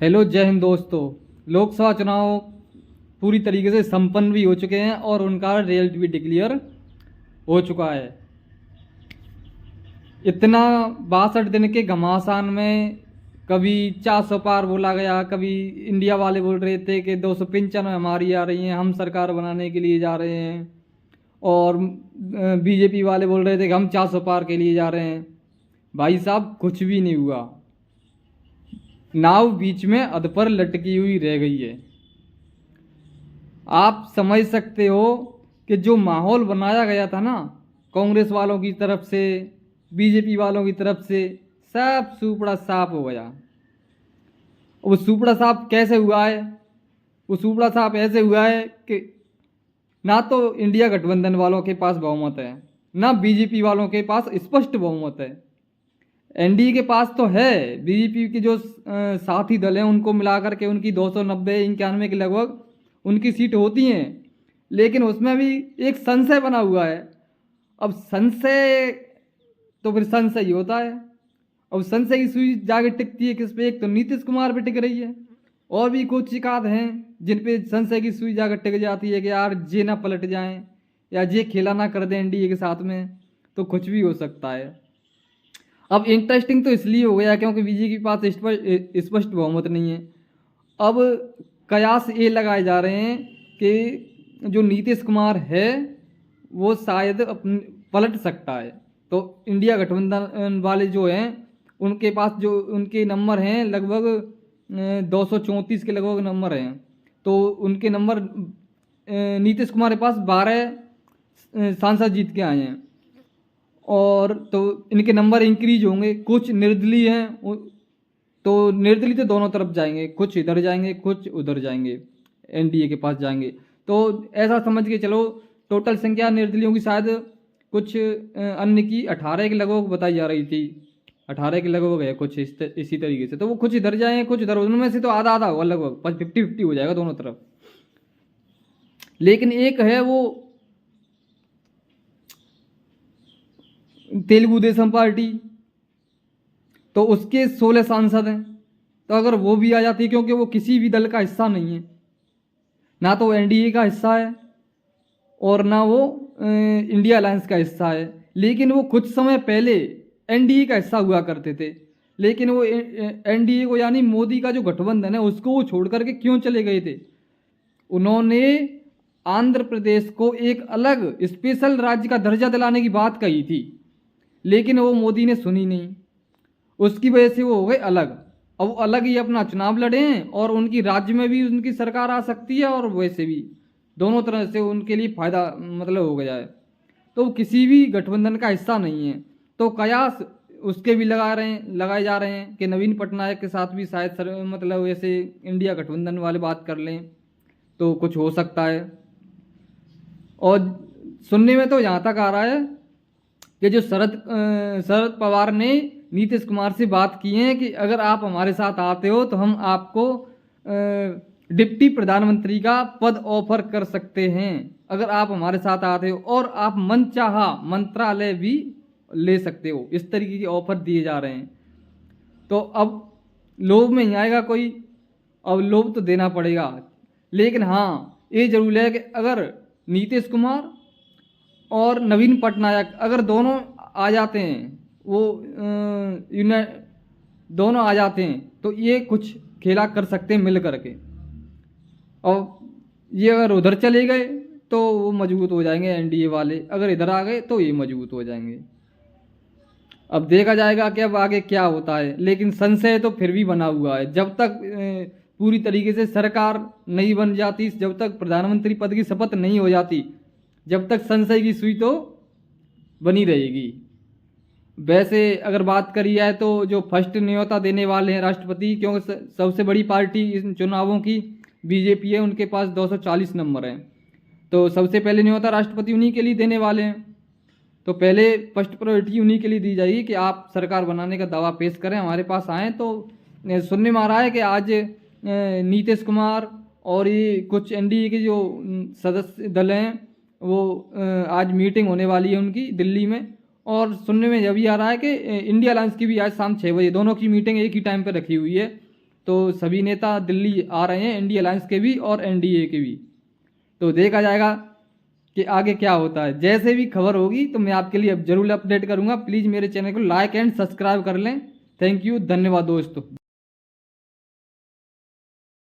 Hello, जय हिंद दोस्तों। लोकसभा चुनाव पूरी तरीके से संपन्न भी हो चुके हैं और उनका रिजल्ट भी डिक्लेयर हो चुका है। इतना 62 दिन के घमासान में कभी 400 पार बोला गया, कभी इंडिया वाले बोल रहे थे कि 295 हमारी आ रही हैं, हम सरकार बनाने के लिए जा रहे हैं, और बीजेपी वाले बोल रहे थे कि हम 400 पार के लिए जा रहे हैं। भाई साहब, कुछ भी नहीं हुआ। नाव बीच में अध पर लटकी हुई रह गई है। आप समझ सकते हो कि जो माहौल बनाया गया था ना, कांग्रेस वालों की तरफ से, बीजेपी वालों की तरफ से, सब सुपड़ा साफ हो गया। वो सुपड़ा साफ कैसे हुआ है? वो सुपड़ा साफ ऐसे हुआ है कि ना तो इंडिया गठबंधन वालों के पास बहुमत है, ना बीजेपी वालों के पास स्पष्ट बहुमत है। एनडीए के पास तो है। बीजेपी के जो साथी दल हैं उनको मिलाकर के उनकी 290-91 के लगभग उनकी सीट होती हैं, लेकिन उसमें भी एक संशय बना हुआ है। अब संशय तो फिर संशय ही होता है। अब संशय की सुई जाके टिकती है किस पे? एक तो नीतीश कुमार पे टिक रही है, और भी कुछ शिकायत हैं जिन पे संशय की सुई जाकर टिक जाती है कि यार जे ना पलट जाएं या जे खेला ना कर दें एनडीए के साथ में, तो कुछ भी हो सकता है। अब इंटरेस्टिंग तो इसलिए हो गया क्योंकि बीजेपी के पास स्पष्ट बहुमत नहीं है। अब कयास ये लगाए जा रहे हैं कि जो नीतीश कुमार है वो शायद पलट सकता है। तो इंडिया गठबंधन वाले जो हैं उनके पास जो उनके नंबर हैं लगभग 234 के लगभग नंबर हैं। तो उनके नंबर नीतीश कुमार के पास 12 सांसद जीत के आए हैं, और तो इनके नंबर इंक्रीज होंगे। कुछ निर्दलीय हैं, तो निर्दलीय तो दोनों तरफ जाएंगे, कुछ इधर जाएंगे कुछ उधर जाएंगे, एनडीए के पास जाएंगे। तो ऐसा समझ के चलो टोटल संख्या निर्दलीयों की शायद कुछ अन्य की 18 के लगभग बताई जा रही थी, 18 के लगभग है कुछ इसी तरीके से। तो वो कुछ इधर जाएंगे कुछ उधर, उनमें से तो आधा आधा होगा, लगभग 50-50 हो जाएगा दोनों तरफ। लेकिन एक है वो तेलुगु देशम पार्टी, तो उसके 16 सांसद हैं। तो अगर वो भी आ जाती है, क्योंकि वो किसी भी दल का हिस्सा नहीं है, ना तो एनडीए का हिस्सा है और ना वो इंडिया अलायंस का हिस्सा है, लेकिन वो कुछ समय पहले एनडीए का हिस्सा हुआ करते थे। लेकिन वो एनडीए को यानी मोदी का जो गठबंधन है उसको वो छोड़ करके क्यों चले गए थे? उन्होंने आंध्र प्रदेश को एक अलग स्पेशल राज्य का दर्जा दिलाने की बात कही थी, लेकिन वो मोदी ने सुनी नहीं। उसकी वजह से वो हो गए अलग। अब वो अलग ही अपना चुनाव लड़े हैं, और उनकी राज्य में भी उनकी सरकार आ सकती है, और वैसे भी दोनों तरह से उनके लिए फायदा मतलब हो गया है। तो वो किसी भी गठबंधन का हिस्सा नहीं है। तो कयास उसके भी लगाए जा रहे हैं कि नवीन पटनायक के साथ भी शायद मतलब वैसे इंडिया गठबंधन वाले बात कर लें तो कुछ हो सकता है। और सुनने में तो यहाँ तक आ रहा है कि जो शरद पवार ने नीतीश कुमार से बात की है कि अगर आप हमारे साथ आते हो तो हम आपको डिप्टी प्रधानमंत्री का पद ऑफर कर सकते हैं, अगर आप हमारे साथ आते हो, और आप मनचाहा मंत्रालय भी ले सकते हो। इस तरीके के ऑफर दिए जा रहे हैं। तो अब लोभ में ही आएगा कोई, अब लोभ तो देना पड़ेगा। लेकिन हाँ, ये जरूर है कि अगर नीतीश कुमार और नवीन पटनायक अगर दोनों आ जाते हैं, वो दोनों आ जाते हैं, तो ये कुछ खेला कर सकते हैं मिल करके। और ये अगर उधर चले गए तो वो मजबूत हो जाएंगे एनडीए वाले, अगर इधर आ गए तो ये मजबूत हो जाएंगे। अब देखा जाएगा कि अब आगे क्या होता है, लेकिन संशय तो फिर भी बना हुआ है। जब तक पूरी तरीके से सरकार नहीं बन जाती, जब तक प्रधानमंत्री पद की शपथ नहीं हो जाती, जब तक संशय की सुई तो बनी रहेगी। वैसे अगर बात करी जाए तो जो फर्स्ट न्योता देने वाले हैं राष्ट्रपति, क्योंकि सबसे बड़ी पार्टी इन चुनावों की बीजेपी है, उनके पास 240 नंबर हैं, तो सबसे पहले न्योता राष्ट्रपति उन्हीं के लिए देने वाले हैं। तो पहले फर्स्ट प्रायोरिटी उन्हीं के लिए दी जाएगी कि आप सरकार बनाने का दावा पेश करें, हमारे पास आएँ। तो सुनने में आ रहा है कि आज नीतीश कुमार और ये कुछ एनडीए के जो सदस्य दल हैं वो आज मीटिंग होने वाली है उनकी दिल्ली में। और सुनने में यह भी आ रहा है कि इंडिया अलायंस की भी आज शाम 6 बजे, दोनों की मीटिंग एक ही टाइम पर रखी हुई है। तो सभी नेता दिल्ली आ रहे हैं, इंडिया अलायंस के भी और एनडीए के भी। तो देखा जाएगा कि आगे क्या होता है। जैसे भी खबर होगी तो मैं आपके लिए अब जरूर अपडेट करूंगा। प्लीज़ मेरे चैनल को लाइक एंड सब्सक्राइब कर लें। थैंक यू, धन्यवाद दोस्तों।